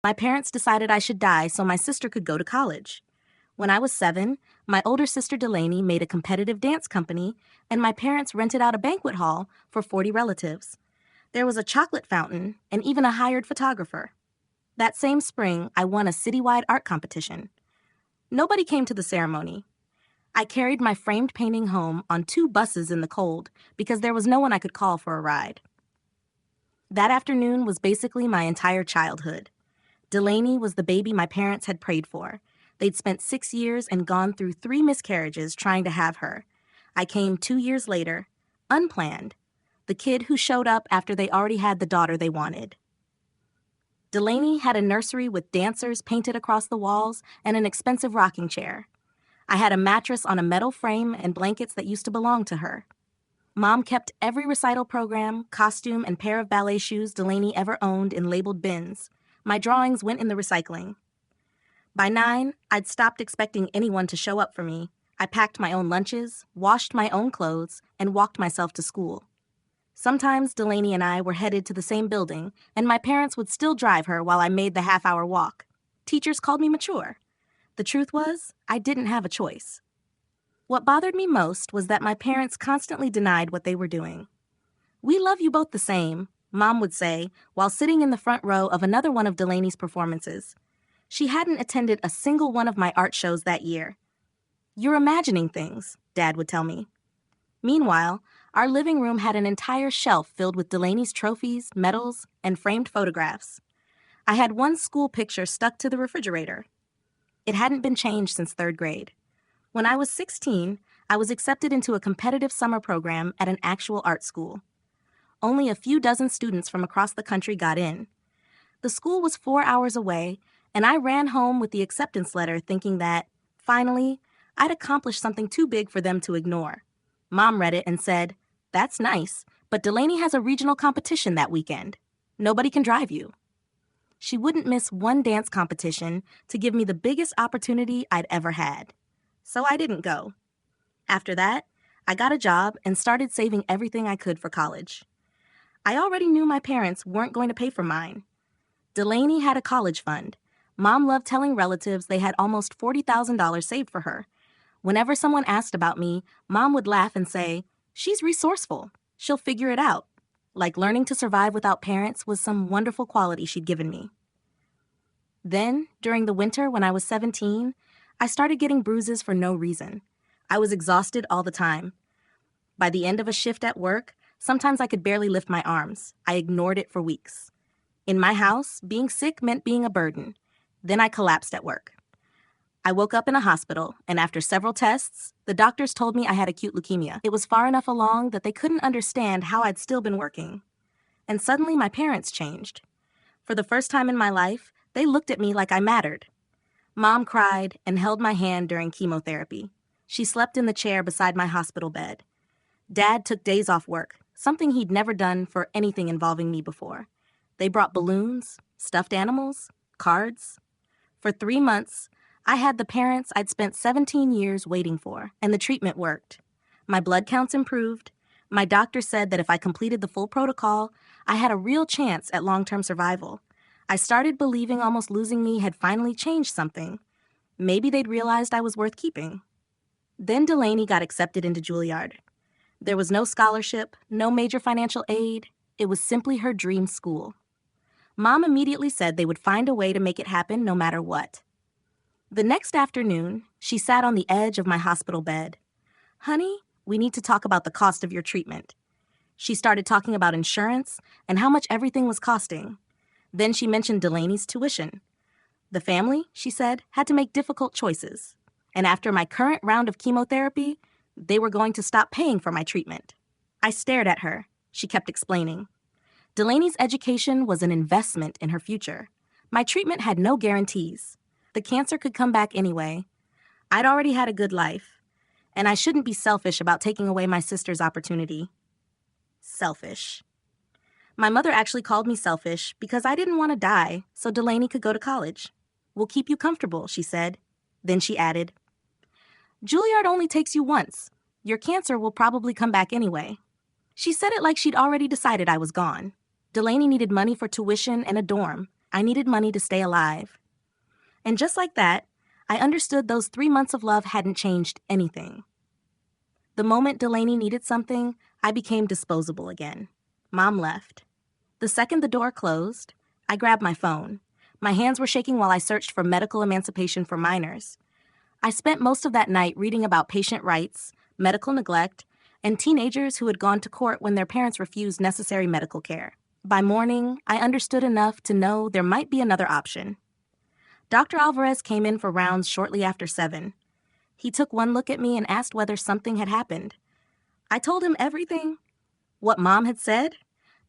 My parents decided I should die so my sister could go to college. When I was 7, my older sister Delaney made a competitive dance company, and my parents rented out a banquet hall for 40 relatives. There was a chocolate fountain and even a hired photographer. That same spring, I won a citywide art competition. Nobody came to the ceremony. I carried my framed painting home on 2 buses in the cold because there was no one I could call for a ride. That afternoon was basically my entire childhood. Delaney was the baby my parents had prayed for. They'd spent 6 years and gone through 3 miscarriages trying to have her. I came 2 years later, unplanned, the kid who showed up after they already had the daughter they wanted. Delaney had a nursery with dancers painted across the walls and an expensive rocking chair. I had a mattress on a metal frame and blankets that used to belong to her. Mom kept every recital program, costume, and pair of ballet shoes Delaney ever owned in labeled bins. My drawings went in the recycling. By 9, I'd stopped expecting anyone to show up for me. I packed my own lunches, washed my own clothes, and walked myself to school. Sometimes Delaney and I were headed to the same building, and my parents would still drive her while I made the half-hour walk. Teachers called me mature. The truth was, I didn't have a choice. What bothered me most was that my parents constantly denied what they were doing. "We love you both the same," Mom would say while sitting in the front row of another one of Delaney's performances. She hadn't attended a single one of my art shows that year. "You're imagining things," Dad would tell me. Meanwhile, our living room had an entire shelf filled with Delaney's trophies, medals, and framed photographs. I had one school picture stuck to the refrigerator. It hadn't been changed since 3rd grade. When I was 16, I was accepted into a competitive summer program at an actual art school. Only a few dozen students from across the country got in. The school was 4 hours away, and I ran home with the acceptance letter thinking that, finally, I'd accomplished something too big for them to ignore. Mom read it and said, "That's nice, but Delaney has a regional competition that weekend. Nobody can drive you." She wouldn't miss one dance competition to give me the biggest opportunity I'd ever had. So I didn't go. After that, I got a job and started saving everything I could for college. I already knew my parents weren't going to pay for mine. Delaney had a college fund. Mom loved telling relatives they had almost $40,000 saved for her. Whenever someone asked about me, Mom would laugh and say, "She's resourceful. She'll figure it out." Like learning to survive without parents was some wonderful quality she'd given me. Then, during the winter when I was 17, I started getting bruises for no reason. I was exhausted all the time. By the end of a shift at work, sometimes I could barely lift my arms. I ignored it for weeks. In my house, being sick meant being a burden. Then I collapsed at work. I woke up in a hospital, and after several tests, the doctors told me I had acute leukemia. It was far enough along that they couldn't understand how I'd still been working. And suddenly my parents changed. For the first time in my life, they looked at me like I mattered. Mom cried and held my hand during chemotherapy. She slept in the chair beside my hospital bed. Dad took days off work, something he'd never done for anything involving me before. They brought balloons, stuffed animals, cards. For 3 months, I had the parents I'd spent 17 years waiting for, and the treatment worked. My blood counts improved. My doctor said that if I completed the full protocol, I had a real chance at long-term survival. I started believing almost losing me had finally changed something. Maybe they'd realized I was worth keeping. Then Delaney got accepted into Juilliard. There was no scholarship, no major financial aid. It was simply her dream school. Mom immediately said they would find a way to make it happen no matter what. The next afternoon, she sat on the edge of my hospital bed. "Honey, we need to talk about the cost of your treatment." She started talking about insurance and how much everything was costing. Then she mentioned Delaney's tuition. The family, she said, had to make difficult choices. And after my current round of chemotherapy, they were going to stop paying for my treatment. I stared at her. She kept explaining. Delaney's education was an investment in her future. My treatment had no guarantees. The cancer could come back anyway. I'd already had a good life. And I shouldn't be selfish about taking away my sister's opportunity. Selfish. My mother actually called me selfish because I didn't want to die so Delaney could go to college. "We'll keep you comfortable," she said. Then she added, "Juilliard only takes you once. Your cancer will probably come back anyway." She said it like she'd already decided I was gone. Delaney needed money for tuition and a dorm. I needed money to stay alive. And just like that, I understood those 3 months of love hadn't changed anything. The moment Delaney needed something, I became disposable again. Mom left. The second the door closed, I grabbed my phone. My hands were shaking while I searched for medical emancipation for minors. I spent most of that night reading about patient rights, medical neglect, and teenagers who had gone to court when their parents refused necessary medical care. By morning, I understood enough to know there might be another option. Dr. Alvarez came in for rounds shortly after 7. He took one look at me and asked whether something had happened. I told him everything. What Mom had said,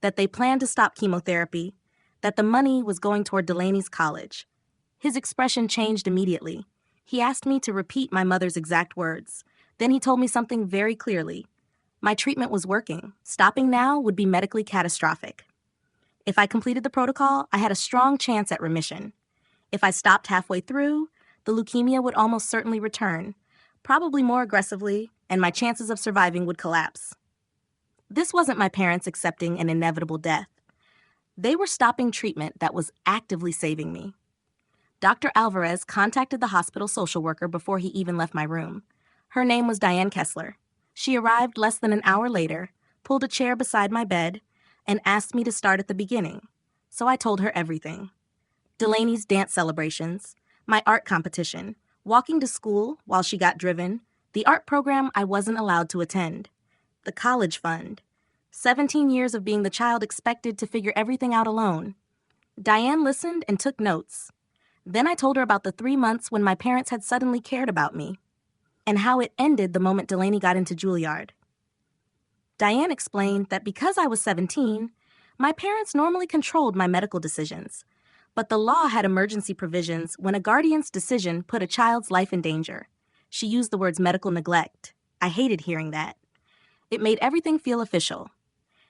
that they planned to stop chemotherapy, that the money was going toward Delaney's college. His expression changed immediately. He asked me to repeat my mother's exact words. Then he told me something very clearly. My treatment was working. Stopping now would be medically catastrophic. If I completed the protocol, I had a strong chance at remission. If I stopped halfway through, the leukemia would almost certainly return, probably more aggressively, and my chances of surviving would collapse. This wasn't my parents accepting an inevitable death. They were stopping treatment that was actively saving me. Dr. Alvarez contacted the hospital social worker before he even left my room. Her name was Diane Kessler. She arrived less than an hour later, pulled a chair beside my bed, and asked me to start at the beginning. So I told her everything. Delaney's dance celebrations, my art competition, walking to school while she got driven, the art program I wasn't allowed to attend, the college fund, 17 years of being the child expected to figure everything out alone. Diane listened and took notes. Then I told her about the 3 months when my parents had suddenly cared about me, and how it ended the moment Delaney got into Juilliard. Diane explained that because I was 17, my parents normally controlled my medical decisions, but the law had emergency provisions when a guardian's decision put a child's life in danger. She used the words medical neglect. I hated hearing that. It made everything feel official.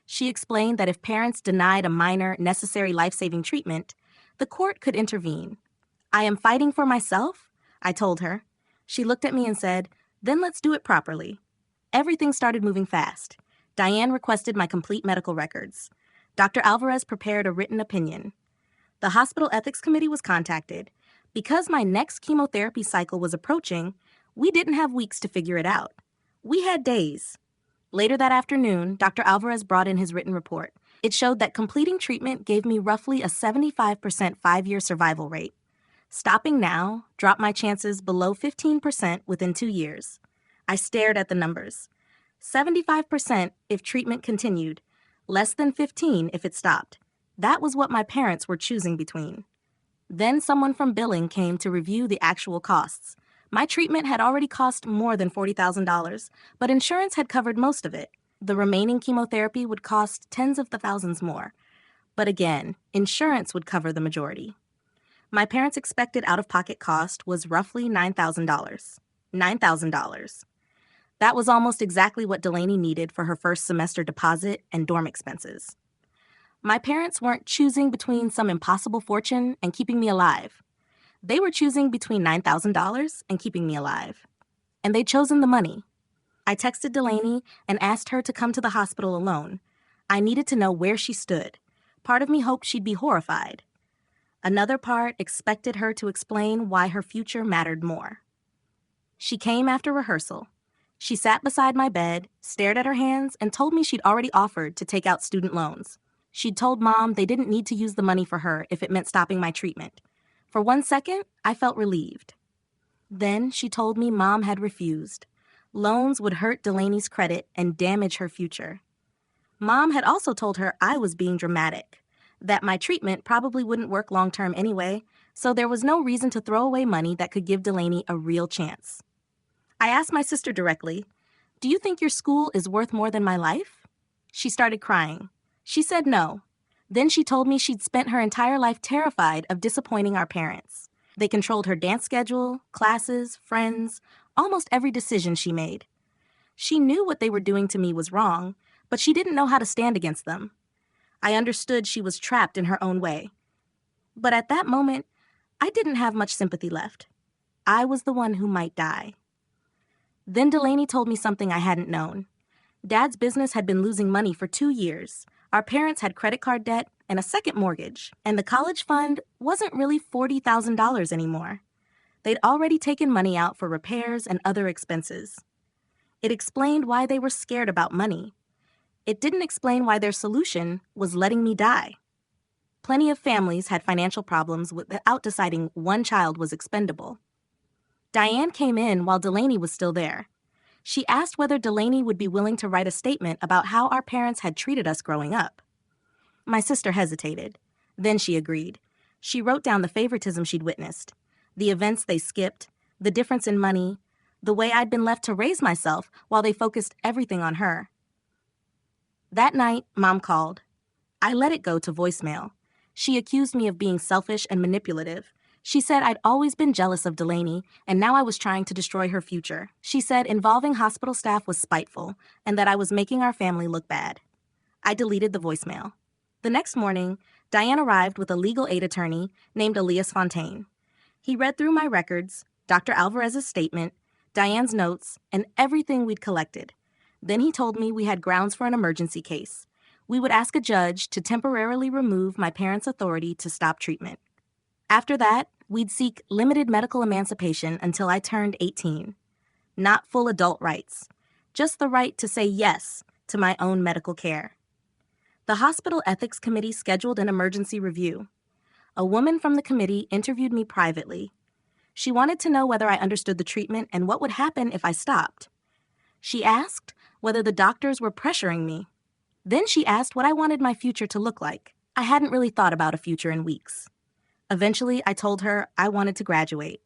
She explained that if parents denied a minor necessary life-saving treatment, the court could intervene. I am fighting for myself, I told her. She looked at me and said, then let's do it properly. Everything started moving fast. Diane requested my complete medical records. Dr. Alvarez prepared a written opinion. The hospital ethics committee was contacted. Because my next chemotherapy cycle was approaching, we didn't have weeks to figure it out. We had days. Later that afternoon, Dr. Alvarez brought in his written report. It showed that completing treatment gave me roughly a 75% 5-year survival rate. Stopping now dropped my chances below 15% within 2 years. I stared at the numbers. 75% if treatment continued, less than 15% if it stopped. That was what my parents were choosing between. Then someone from billing came to review the actual costs. My treatment had already cost more than $40,000, but insurance had covered most of it. The remaining chemotherapy would cost tens of thousands more. But again, insurance would cover the majority. My parents' expected out-of-pocket cost was roughly $9,000. $9,000. That was almost exactly what Delaney needed for her first semester deposit and dorm expenses. My parents weren't choosing between some impossible fortune and keeping me alive. They were choosing between $9,000 and keeping me alive. And they'd chosen the money. I texted Delaney and asked her to come to the hospital alone. I needed to know where she stood. Part of me hoped she'd be horrified. Another part expected her to explain why her future mattered more. She came after rehearsal. She sat beside my bed, stared at her hands, and told me she'd already offered to take out student loans. She'd told Mom they didn't need to use the money for her if it meant stopping my treatment. For 1 second, I felt relieved. Then she told me Mom had refused. Loans would hurt Delaney's credit and damage her future. Mom had also told her I was being dramatic, that my treatment probably wouldn't work long-term anyway, so there was no reason to throw away money that could give Delaney a real chance. I asked my sister directly, "Do you think your school is worth more than my life?" She started crying. She said no. Then she told me she'd spent her entire life terrified of disappointing our parents. They controlled her dance schedule, classes, friends, almost every decision she made. She knew what they were doing to me was wrong, but she didn't know how to stand against them. I understood she was trapped in her own way. But at that moment, I didn't have much sympathy left. I was the one who might die. Then Delaney told me something I hadn't known. Dad's business had been losing money for 2 years. Our parents had credit card debt, and a second mortgage, and the college fund wasn't really $40,000 anymore. They'd already taken money out for repairs and other expenses. It explained why they were scared about money. It didn't explain why their solution was letting me die. Plenty of families had financial problems without deciding one child was expendable. Diane came in while Delaney was still there. She asked whether Delaney would be willing to write a statement about how our parents had treated us growing up. My sister hesitated. Then she agreed. She wrote down the favoritism she'd witnessed, the events they skipped, the difference in money, the way I'd been left to raise myself while they focused everything on her. That night, Mom called. I let it go to voicemail. She accused me of being selfish and manipulative. She said I'd always been jealous of Delaney, and now I was trying to destroy her future. She said involving hospital staff was spiteful, and that I was making our family look bad. I deleted the voicemail. The next morning, Diane arrived with a legal aid attorney named Elias Fontaine. He read through my records, Dr. Alvarez's statement, Diane's notes, and everything we'd collected. Then he told me we had grounds for an emergency case. We would ask a judge to temporarily remove my parents' authority to stop treatment. After that, we'd seek limited medical emancipation until I turned 18. Not full adult rights, just the right to say yes to my own medical care. The hospital ethics committee scheduled an emergency review. A woman from the committee interviewed me privately. She wanted to know whether I understood the treatment and what would happen if I stopped. She asked whether the doctors were pressuring me. Then she asked what I wanted my future to look like. I hadn't really thought about a future in weeks. Eventually, I told her I wanted to graduate.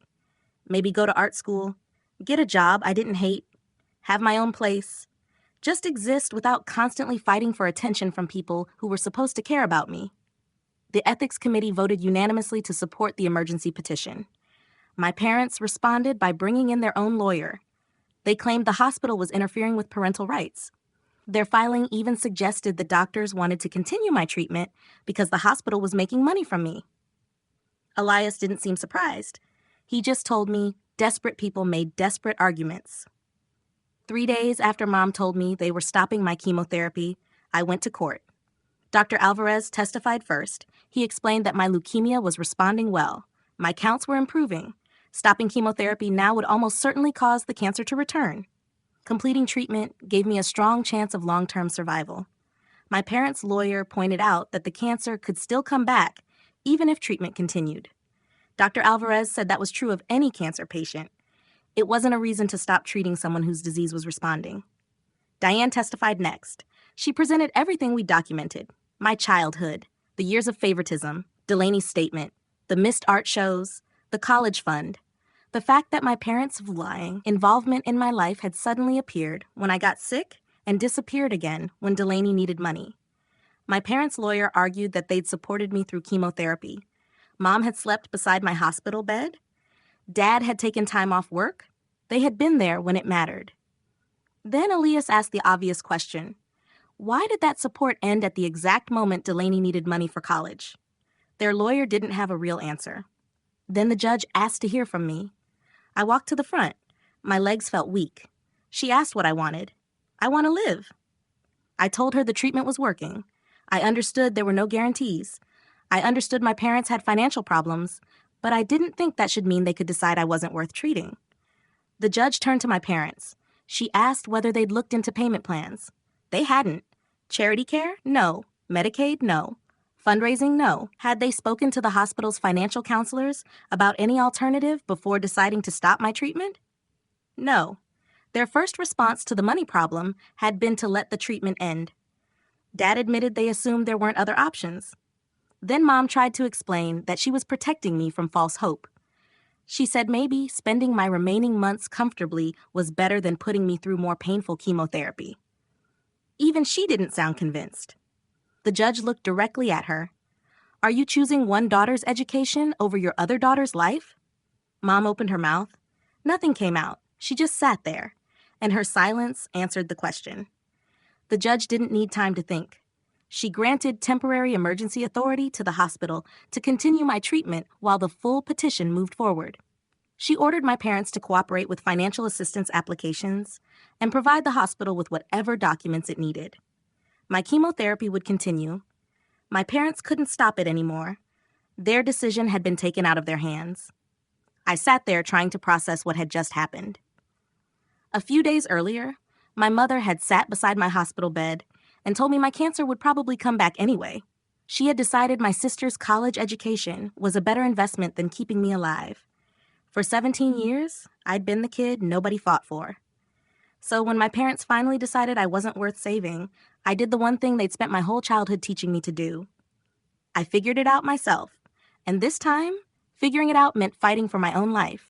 Maybe go to art school, get a job I didn't hate, have my own place, just exist without constantly fighting for attention from people who were supposed to care about me. The ethics committee voted unanimously to support the emergency petition. My parents responded by bringing in their own lawyer. They claimed the hospital was interfering with parental rights. Their filing even suggested the doctors wanted to continue my treatment because the hospital was making money from me. Elias didn't seem surprised. He just told me desperate people made desperate arguments. 3 days after Mom told me they were stopping my chemotherapy, I went to court. Dr. Alvarez testified first. He explained that my leukemia was responding well. My counts were improving. Stopping chemotherapy now would almost certainly cause the cancer to return. Completing treatment gave me a strong chance of long-term survival. My parents' lawyer pointed out that the cancer could still come back even if treatment continued. Dr. Alvarez said that was true of any cancer patient. It wasn't a reason to stop treating someone whose disease was responding. Diane testified next. She presented everything we documented. My childhood, the years of favoritism, Delaney's statement, the missed art shows, the college fund, the fact that my parents' lying involvement in my life had suddenly appeared when I got sick and disappeared again when Delaney needed money. My parents' lawyer argued that they'd supported me through chemotherapy. Mom had slept beside my hospital bed. Dad had taken time off work. They had been there when it mattered. Then Elias asked the obvious question. Why did that support end at the exact moment Delaney needed money for college? Their lawyer didn't have a real answer. Then the judge asked to hear from me. I walked to the front. My legs felt weak. She asked what I wanted. I want to live. I told her the treatment was working. I understood there were no guarantees. I understood my parents had financial problems, but I didn't think that should mean they could decide I wasn't worth treating. The judge turned to my parents. She asked whether they'd looked into payment plans. They hadn't. Charity care? No. Medicaid? No. Fundraising? No. Had they spoken to the hospital's financial counselors about any alternative before deciding to stop my treatment? No. Their first response to the money problem had been to let the treatment end. Dad admitted they assumed there weren't other options. Then Mom tried to explain that she was protecting me from false hope. She said maybe spending my remaining months comfortably was better than putting me through more painful chemotherapy. Even she didn't sound convinced. The judge looked directly at her. Are you choosing one daughter's education over your other daughter's life? Mom opened her mouth. Nothing came out. She just sat there, and her silence answered the question. The judge didn't need time to think. She granted temporary emergency authority to the hospital to continue my treatment while the full petition moved forward. She ordered my parents to cooperate with financial assistance applications and provide the hospital with whatever documents it needed. My chemotherapy would continue. My parents couldn't stop it anymore. Their decision had been taken out of their hands. I sat there trying to process what had just happened. A few days earlier, my mother had sat beside my hospital bed and told me my cancer would probably come back anyway. She had decided my sister's college education was a better investment than keeping me alive. For 17 years, I'd been the kid nobody fought for. So when my parents finally decided I wasn't worth saving, I did the one thing they'd spent my whole childhood teaching me to do. I figured it out myself, and this time, figuring it out meant fighting for my own life.